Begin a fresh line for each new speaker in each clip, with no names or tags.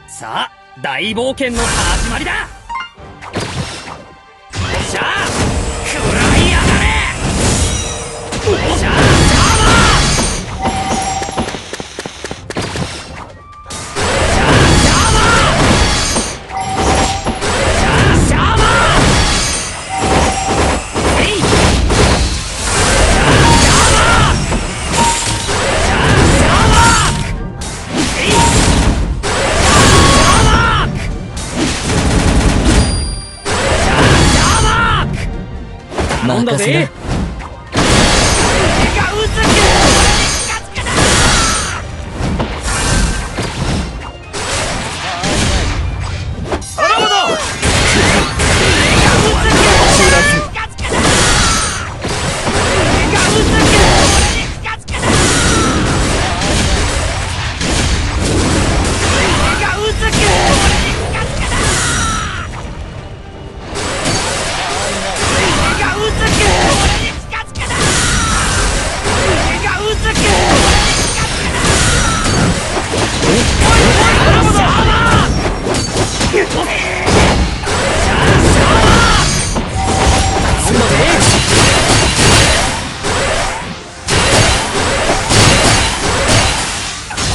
さあ大冒険の始まりだ。よっしゃ食らいやがれ。よっしゃなんだぜ。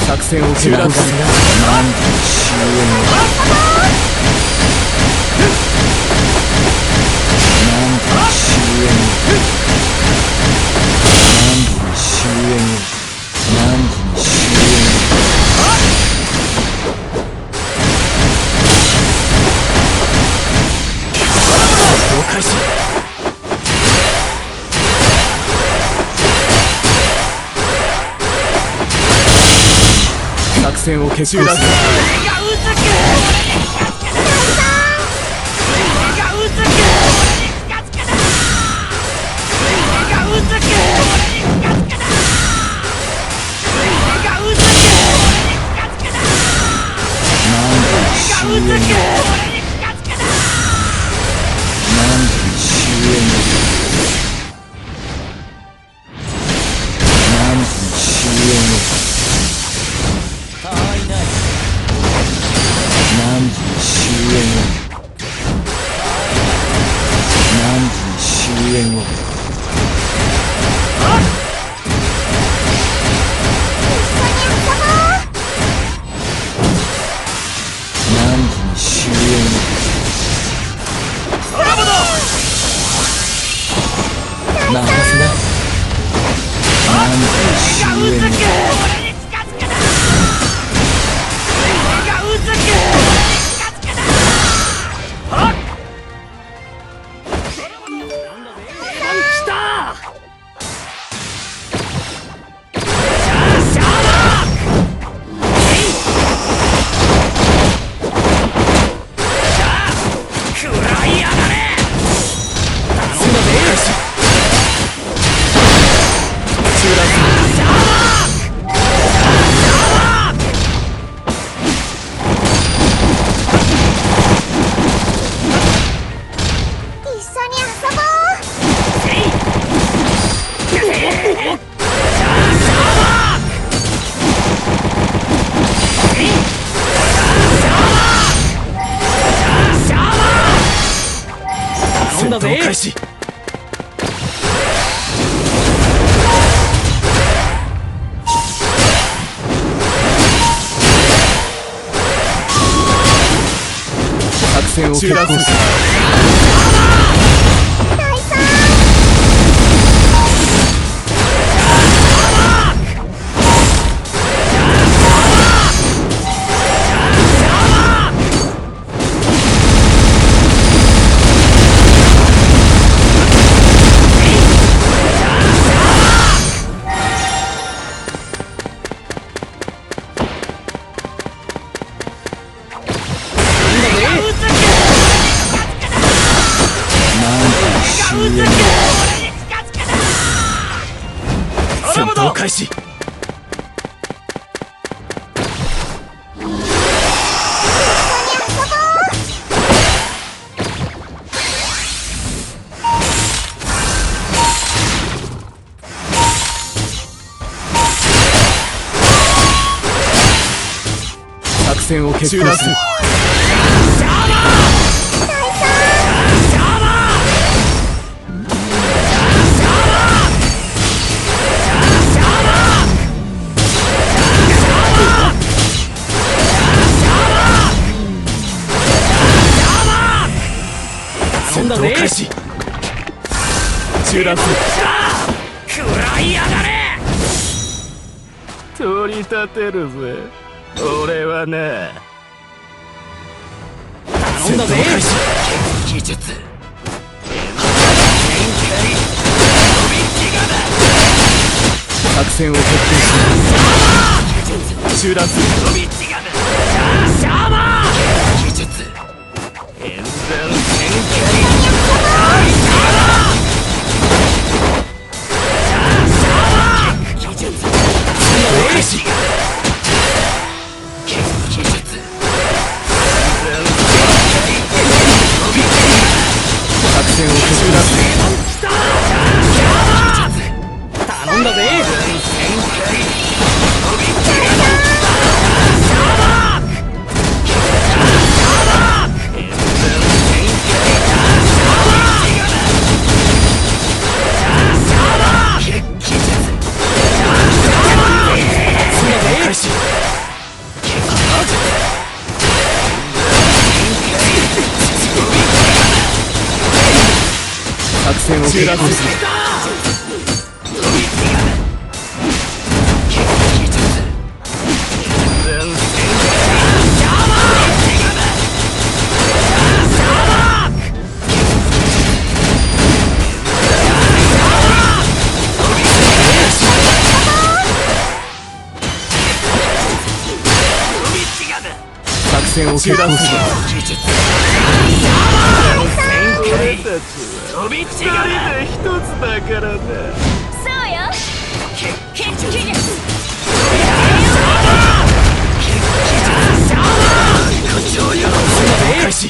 作戦を中断する。なんと終焉を。なんと終焉を。なんと終焉を。なんと終焉を。了解し。作戦を決行する。開始。作戦を決行する。戦闘開始。作
作戦を決行する。戦闘開始。中断する。
食らいやがれ。
取り立てるぜ俺はな。
頼んだぜ。
技術作戦を決定する。中断する。
シャーマン
技術演算
頼んだぜ。
作戦を決断する。作戦を決断する。俺たちは一人で一つだからな。
そうよ。技術。
開始。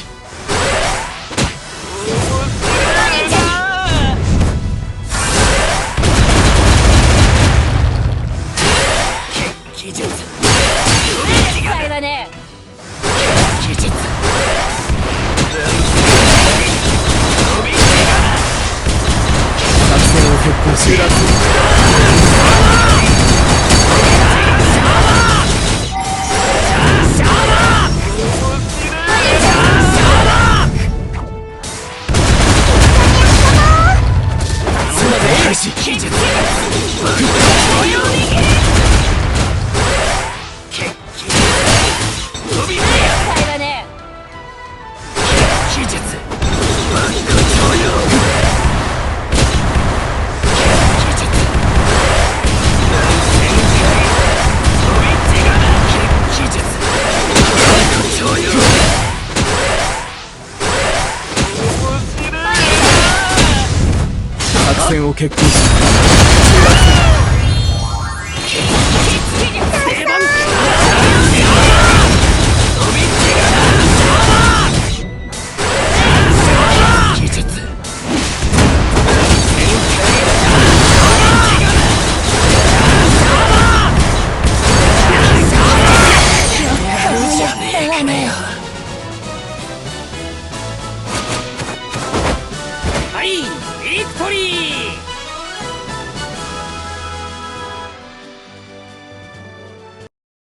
これはね。
結構中断する。開始。作戦を決行する。